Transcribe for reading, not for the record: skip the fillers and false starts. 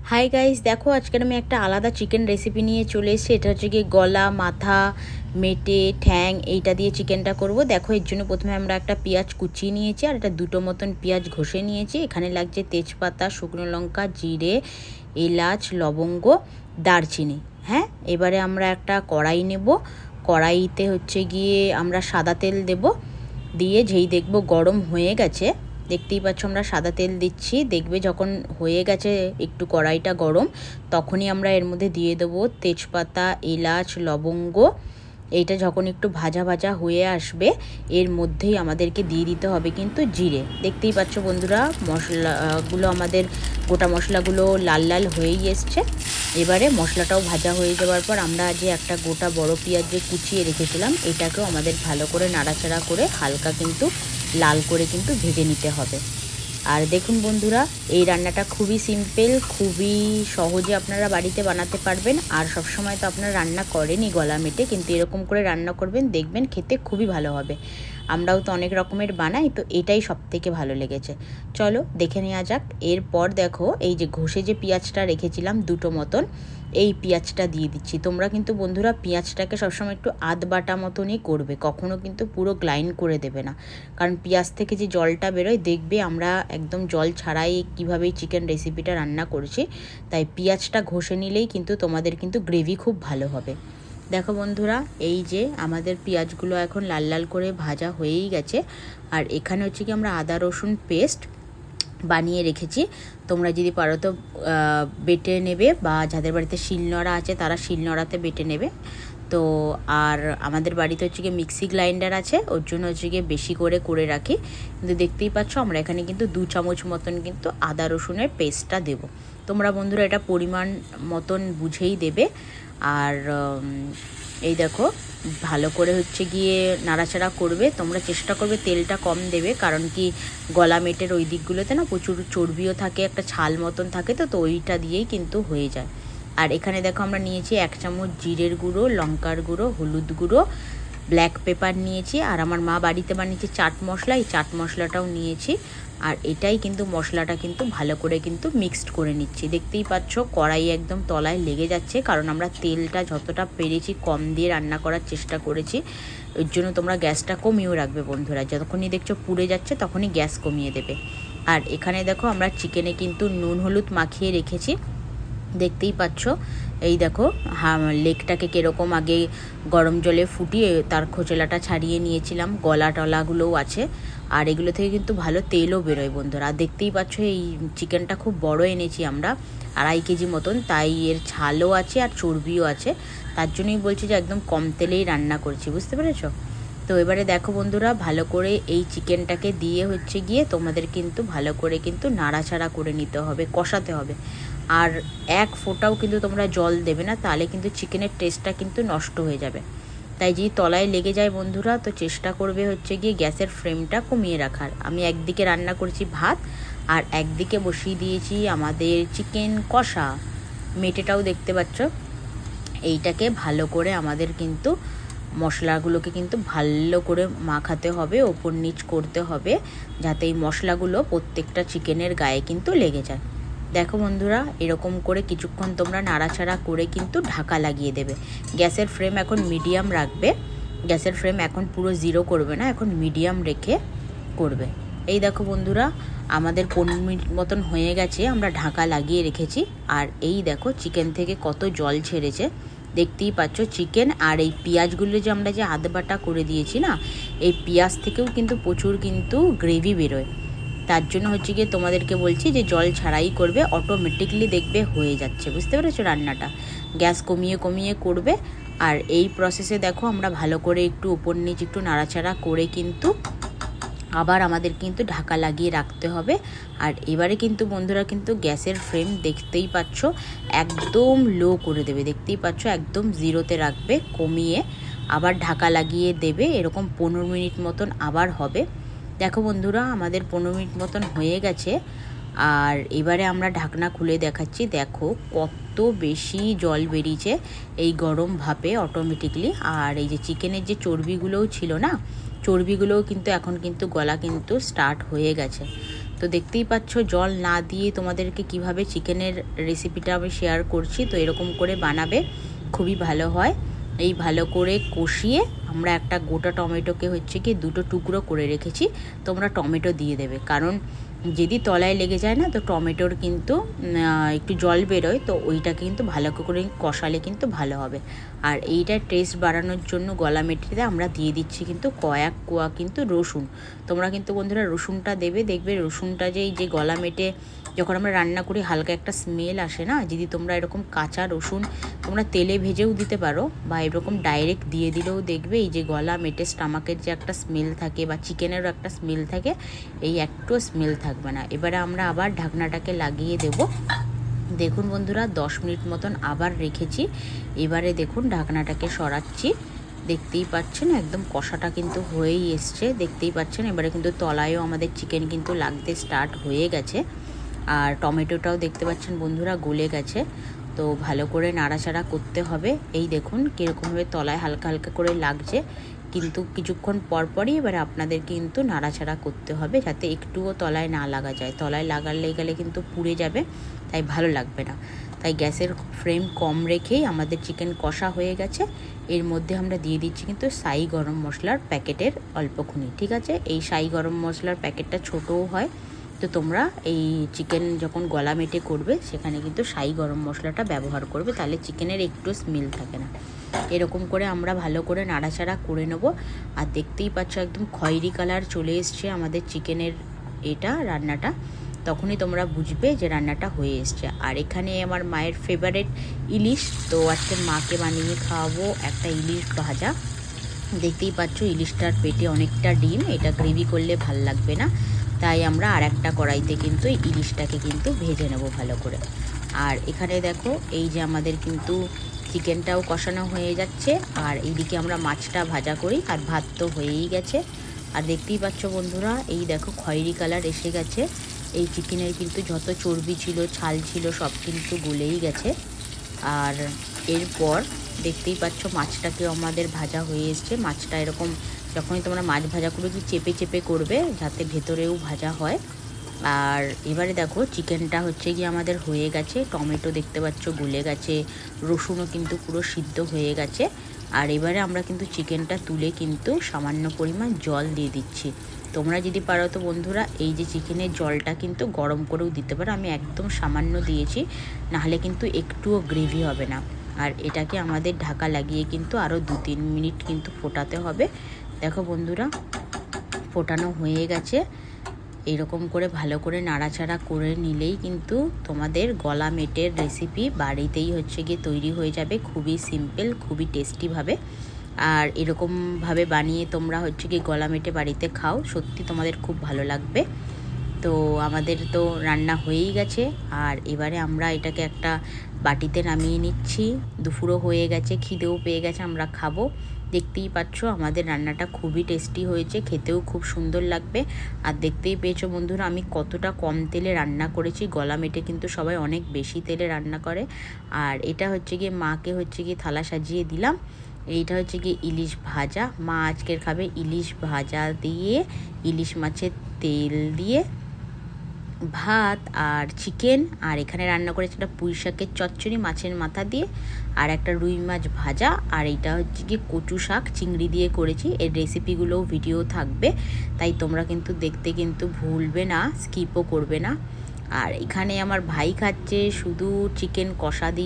Hi guys, দেখো আজকে আমি একটা আলাদা চিকেন রেসিপি নিয়ে চলে এসেছি। এটা হচ্ছে কি গলা, মাথা, মেটে, ঠ্যাং এইটা দিয়ে চিকেনটা করব। দেখো এর জন্য প্রথমে আমরা একটা পেঁয়াজ কুচিয়ে নিয়েছি আর এটা দুটো মতন পেঁয়াজ ঘষে নিয়েছি। এখানে লাগছে তেজপাতা, শুকনো লঙ্কা, জিরে, এলাচ, লবঙ্গ, দারচিনি। হ্যাঁ, এবারে আমরা একটা কড়াই নেব। কড়াইতে হচ্ছে গিয়ে আমরা সাদা তেল দেব। দিয়ে যেই দেখব গরম হয়ে গেছে, দেখতেই পাচ্ছ আমরা সাদা তেল দিচ্ছি, দেখবে যখন হয়ে গেছে একটু কড়াইটা গরম, তখনই আমরা এর মধ্যে দিয়ে দেবো তেজপাতা, এলাচ, লবঙ্গ। এইটা যখন একটু ভাজা ভাজা হয়ে আসবে এর মধ্যেই আমাদেরকে দিয়ে দিতে হবে কিন্তু জিরে। দেখতেই পাচ্ছ বন্ধুরা, মশলাগুলো আমাদের গোটা মশলাগুলো লাল লাল হয়েই এসছে। এবারে মশলাটাও ভাজা হয়ে যাওয়ার পর আমরা যে একটা গোটা বড় পেঁয়াজ যে কুচিয়ে রেখেছিলাম এটাকেও আমাদের ভালো করে নাড়াচাড়া করে হালকা কিন্তু লাল করে কিন্তু ভেজে নিতে হবে। আর দেখুন বন্ধুরা, এই রান্নাটা খুবই সিম্পল, খুবই সহজে আপনারা বাড়িতে বানাতে পারবেন। আর সবসময় তো আপনারা রান্না করেনই গলা মেটে, কিন্তু এরকম করে রান্না করবেন, দেখবেন খেতে খুবই ভালো হবে। আমরাও তো অনেক রকমের বানাই, তো এটাই সবথেকে ভালো লেগেছে। চলো দেখে নেওয়া যাক। এরপর দেখো এই যে ঘষে যে পেঁয়াজটা রেখেছিলাম দুটো মতন, এই পেঁয়াজটা দিয়ে দিচ্ছি। তোমরা কিন্তু বন্ধুরা পেঁয়াজটাকে সবসময় একটু আধ বাটা মতনই করবে, কখনো কিন্তু পুরো গ্রাইন্ড করে দেবে না। কারণ পেঁয়াজ থেকে যে জলটা বেরোয়, দেখবে আমরা একদম জল ছাড়াই কীভাবে চিকেন রেসিপিটা রান্না করেছি। তাই পেঁয়াজটা ঘষে নিলেই কিন্তু তোমাদের কিন্তু গ্রেভি খুব ভালো হবে। দেখো বন্ধুরা, এই যে আমাদের পেঁয়াজগুলো এখন লাল লাল করে ভাজা হয়েই গেছে। আর এখানে হচ্ছে কি আমরা আদা রসুন পেস্ট বানিয়ে রেখেছি। তোমরা যদি পারো তো বেটে নেবে, বা যাদের বাড়িতে শিলনোড়া আছে তারা শিলনোড়াতে বেটে নেবে। তো আর আমাদের বাড়িতে হচ্ছে গিয়ে মিক্সি গ্রাইন্ডার আছে, ওর জন্য হচ্ছে গিয়ে বেশি করে রাখি। কিন্তু দেখতেই পাচ্ছ আমরা এখানে কিন্তু 2 চামচ মতন কিন্তু আদা রসুনের পেস্টটা দেব। তোমরা বন্ধুরা এটা পরিমাণ মতন বুঝেই দেবে। আর এই দেখো ভালো করে হচ্ছে গিয়ে নাড়াচাড়া করবে। তোমরা চেষ্টা করবে তেলটা কম দেবে, কারণ কি গলা মেটের ওই দিকগুলোতে না প্রচুর চর্বিও থাকে, একটা ছাল মতন থাকে, তো ওইটা দিয়েই কিন্তু হয়ে যায়। আর এখানে দেখো আমরা নিয়েছি 1 চামচ জিরের গুঁড়ো, লঙ্কার গুঁড়ো, হলুদ গুঁড়ো, ব্ল্যাক পেপার নিয়েছি। আর আমার মা বাড়িতে বানিয়েছে চাট মশলা, এই চাট মশলাটাও নিয়েছি। আর এটাই কিন্তু মশলাটা কিন্তু ভালো করে কিন্তু মিক্সড করে নিচ্ছি। দেখতেই পাচ্ছ কড়াই একদম তলায় লেগে যাচ্ছে, কারণ আমরা তেলটা যতটা পেরেছি কম দিয়ে রান্না করার চেষ্টা করেছি। ওই জন্য তোমরা গ্যাসটা কমিয়েও রাখবে বন্ধুরা, যতক্ষণই দেখছো পুড়ে যাচ্ছে তখনই গ্যাস কমিয়ে দেবে। আর এখানে দেখো আমরা চিকেনে কিন্তু নুন হলুদ মাখিয়ে রেখেছি, দেখতেই পাচ্ছ। এই দেখো লেগটাকে কীরকম আগে গরম জলে ফুটিয়ে তার খোঁচলাটা ছাড়িয়ে নিয়েছিলাম, গলা টলাগুলোও আছে। আর এগুলো থেকে কিন্তু ভালো তেলও বেরোয় বন্ধুরা। আর দেখতেই পাচ্ছ এই চিকেনটা খুব বড় এনেছি আমরা, 2.5 কেজি মতন, তাই এর ছালও আছে আর চর্বিও আছে। তার জন্যই বলছি যে একদম কম তেলেই রান্না করছি, বুঝতে পেরেছো? তো এবারে দেখো বন্ধুরা, ভালো করে এই চিকেনটাকে দিয়ে হচ্ছে গিয়ে তোমাদের কিন্তু ভালো করে কিন্তু নাড়াচাড়া করে নিতে হবে, কষাতে হবে। আর এক ফোঁটাও কিন্তু তোমরা জল দেবে না, তাহলে কিন্তু চিকেনের টেস্টটা কিন্তু নষ্ট হয়ে যাবে। তাই যদি তলায় লেগে যায় বন্ধুরা, তো চেষ্টা করবে হচ্ছে গিয়ে গ্যাসের ফ্লেমটা কমিয়ে রাখার। আমি একদিকে রান্না করছি ভাত, আর একদিকে বসিয়ে দিয়েছি আমাদের চিকেন কষা। মেটেটাও দেখতে পাচ্ছ। এইটাকে ভালো করে আমাদের কিন্তু মশলাগুলোকে কিন্তু ভালো করে মাখাতে হবে, ওপর নিচ করতে হবে, যাতে এই মশলাগুলো প্রত্যেকটা চিকেনের গায়ে কিন্তু লেগে যায়। দেখো বন্ধুরা, এরকম করে কিছুক্ষণ তোমরা নাড়াচাড়া করে কিন্তু ঢাকা লাগিয়ে দেবে। গ্যাসের ফ্লেম এখন মিডিয়াম রাখবে, গ্যাসের ফ্লেম এখন পুরো 0 করবে না, এখন মিডিয়াম রেখে করবে। এই দেখো বন্ধুরা, আমাদের 15 মিনিট মতন হয়ে গেছে, আমরা ঢাকা লাগিয়ে রেখেছি। আর এই দেখো চিকেন থেকে কত জল ছেড়েছে, দেখতেই পাচ্ছ চিকেন। আর এই পেঁয়াজগুলো যে আমরা যে আধ বাটা করে দিয়েছি না, এই পেঁয়াজ থেকেও কিন্তু প্রচুর কিন্তু গ্রেভি বেরোয়। তার জন্য হচ্ছে গিয়ে তোমাদেরকে বলছি যে জল ছাড়াই করবে, অটোমেটিকলি দেখবে হয়ে যাচ্ছে, বুঝতে পেরেছো? রান্নাটা গ্যাস কমিয়ে কমিয়ে করবে। আর এই প্রসেসে দেখো আমরা ভালো করে একটু উপর নিচ একটু নাড়াচাড়া করে কিন্তু আবার আমাদের কিন্তু ঢাকা লাগিয়ে রাখতে হবে। আর এবারে কিন্তু বন্ধুরা কিন্তু গ্যাসের ফ্লেম দেখতেই পাচ্ছ একদম লো করে দেবে, দেখতেই পাচ্ছ একদম 0-তে রাখবে, কমিয়ে আবার ঢাকা লাগিয়ে দেবে। এরকম 15 মিনিট মতন আবার হবে। দেখো বন্ধুরা, আমাদের 15 মিনিট মতন হয়ে গেছে। আর এবারে আমরা ঢাকনা খুলে দেখাচ্ছি, দেখো কত বেশি জল বেরিয়েছে এই গরম ভাপে অটোমেটিকলি। আর এই যে চিকেনের যে চর্বিগুলোও ছিল না, চর্বিগুলোও কিন্তু এখন কিন্তু গলা কিন্তু স্টার্ট হয়ে গেছে। তো তো দেখতেই পাচ্ছ জল না দিয়ে তোমাদেরকে কিভাবে চিকেনের রেসিপিটা আমি শেয়ার করছি। তো এরকম করে বানাবে, খুবই ভালো হয়। এই ভালো করে কষিয়ে আমরা একটা গোটা টমেটোকে হচ্ছে কি দুটো টুকরো করে রেখেছি, তোমরা টমেটো দিয়ে দেবে, কারণ যদি তলায় লেগে যায় না তো টমেটোর কিন্তু একটু জল বেরোয়, তো ওইটা কিন্তু ভালো করে কষালে কিন্তু ভালো হবে। আর এইটার টেস্ট বাড়ানোর জন্য গলা মেটেতে আমরা দিয়ে দিচ্ছি কিন্তু কয়েক কোয়া কিন্তু রসুন। তোমরা কিন্তু বন্ধুরা রসুনটা দেবে, দেখবে রসুনটা যে গলা মেটে যখন আমরা রান্না করি হালকা একটা স্মেল আসে না, যদি তোমরা এরকম কাঁচা রসুন তোমরা তেলে ভেজেও দিতে পারো বা এরকম ডাইরেক্ট দিয়ে দিলেও দেখবে এই যে গলা মেটে স্টামাকের যে একটা স্মেল থাকে বা চিকেনেরও একটা স্মেল থাকে, এই একটু স্মেল থাকবে না। এবারে আমরা আবার ঢাকনাটাকে লাগিয়ে দেব। দেখুন বন্ধুরা 10 মিনিট মতন আবার রেখেছি। এবারে দেখুন ঢাকনাটাকে সরাচ্ছি, দেখতেই পাচ্ছেন একদম কষাটা কিন্তু হয়েই এসছে, দেখতেই পাচ্ছেন। এবারে কিন্তু তলায়ও আমাদের চিকেন কিন্তু লাগতে স্টার্ট হয়ে গেছে, আর টমেটোটাও দেখতে পাচ্ছেন বন্ধুরা গলে গেছে। তো ভালো করে নাড়াচাড়া করতে হবে। এই দেখুন কীরকমভাবে তলায় হালকা হালকা করে লাগছে, কিন্তু কিছুক্ষণ পরপরই এবারে আপনাদের কিন্তু নাড়াচাড়া করতে হবে যাতে একটুও তলায় না লাগা যায়। তলায় লাগালে গেলে কিন্তু পুড়ে যাবে, তাই ভালো লাগবে না। তাই গ্যাসের ফ্লেম কম রেখেই আমাদের চিকেন কষা হয়ে গেছে। এর মধ্যে আমরা দিয়ে দিচ্ছি কিন্তু সাই গরম মশলার প্যাকেটের অল্পক্ষণি, ঠিক আছে। এই সাই গরম মশলার প্যাকেটটা ছোটও হয়, তো তোমরা এই চিকেন যখন গলা মেটে করবে সেখানে কিন্তু সাই গরম মশলাটা ব্যবহার করবে, তাহলে চিকেনের একটু স্মেল থাকে না। এরকম করে আমরা ভালো করে নাড়াচাড়া করে নেব। আর দেখতেই পাচ্ছ একদম খয়েরি কালার চলে এসছে আমাদের চিকেনের এটা রান্নাটা, তখনই তোমরা বুঝবে যে রান্নাটা হয়ে এসছে। আর এখানে আমার মায়ের ফেভারিট ইলিশ, তো আজকে মাকে বানিয়ে খাওয়াবো একটা ইলিশ ভাজা। দেখতেই পাচ্ছ ইলিশটার পেটে অনেকটা ডিম, এটা গ্রেভি করলে ভাল লাগবে না, তাই আমরা আর একটা কড়াইতে কিন্তু ইলিশটাকে কিন্তু ভেজে নেব ভালো করে। আর এখানে দেখো এই যে আমাদের কিন্তু চিকেনটাও কষানো হয়ে যাচ্ছে, আর এইদিকে আমরা মাছটা ভাজা করি, আর ভাত তো হয়েই গেছে। আর দেখতেই পাচ্ছ বন্ধুরা এই দেখো খয়েরি কালার এসে গেছে। এই চিকেনের কিন্তু যত চর্বি ছিল ছাল ছিল সব কিন্তু গলেই গেছে। আর এরপর দেখতেই পাচ্ছ মাছটাকেও আমাদের ভাজা হয়ে এসছে। মাছটা এরকম যখনই তোমরা মাছ ভাজা করবে কি চেপে চেপে করবে যাতে ভেতরেও ভাজা হয়। আর এবারে দেখো চিকেনটা হচ্ছে গিয়ে আমাদের হয়ে গেছে, টমেটো দেখতে পাচ্ছ গলে গেছে, রসুনও কিন্তু পুরো সিদ্ধ হয়ে গেছে। আর এবারে আমরা কিন্তু চিকেনটা তুলে কিন্তু সামান্য পরিমাণ জল দিয়ে দিচ্ছি। তোমরা যদি পারো তো বন্ধুরা এই যে চিকেনের জলটা কিন্তু গরম করেও দিতে পারো, আমি একদম সামান্য দিয়েছি, নাহলে কিন্তু একটুও গ্রেভি হবে না। আর এটাকে আমাদের ঢাকা লাগিয়ে কিন্তু আরও 2-3 মিনিট কিন্তু ফোটাতে হবে। দেখো বন্ধুরা ফোটানো হয়ে গেছে। এরকম করে ভালো করে নাড়াচাড়া করে নিলেই কিন্তু তোমাদের গলা মেটের রেসিপি বাড়িতেই হচ্ছে গিয়ে তৈরি হয়ে যাবে, খুবই সিম্পল খুবই টেস্টিভাবে। আর এরকমভাবে বানিয়ে তোমরা হচ্ছে গিয়ে গলা মেটে বাড়িতে খাও, সত্যি তোমাদের খুব ভালো লাগবে। তো আমাদের তো রান্না হয়েই গেছে, আর এবারে আমরা এটাকে একটা বাটিতে নামিয়ে নিচ্ছি। দুপুরও হয়ে গেছে, খিদেও পেয়ে গেছে, আমরা খাবো। দেখতেই পাচ্ছ আমাদের রান্নাটা খুবই টেস্টি হয়েছে, খেতেও খুব সুন্দর লাগবে। আর দেখতেই পেয়েছো বন্ধুরা আমি কতটা কম তেলে রান্না করেছি, গলা মেটে কিন্তু সবাই অনেক বেশি তেলে রান্না করে। আর এটা হচ্ছে গিয়ে মাকে হচ্ছে গিয়ে থালা সাজিয়ে দিলাম। এইটা হচ্ছে গিয়ে ইলিশ ভাজা, মা আজকের খাবে ইলিশ ভাজা দিয়ে ইলিশ মাছের তেল দিয়ে ভাত আর চিকেন। আর এখানে রান্না করেছে একটা পুঁই শাকের চচ্চড়ি মাছের মাথা দিয়ে, আর একটা রুই মাছ ভাজা। আর এইটা হচ্ছে কি কচু শাক চিংড়ি দিয়ে করেছি। এর রেসিপিগুলোও ভিডিও থাকবে, তাই তোমরা কিন্তু দেখতে কিন্তু ভুলবে না, স্কিপও করবে না। আর এখানে আমার ভাই খাচ্ছে শুধু চিকেন কষা দিয়ে।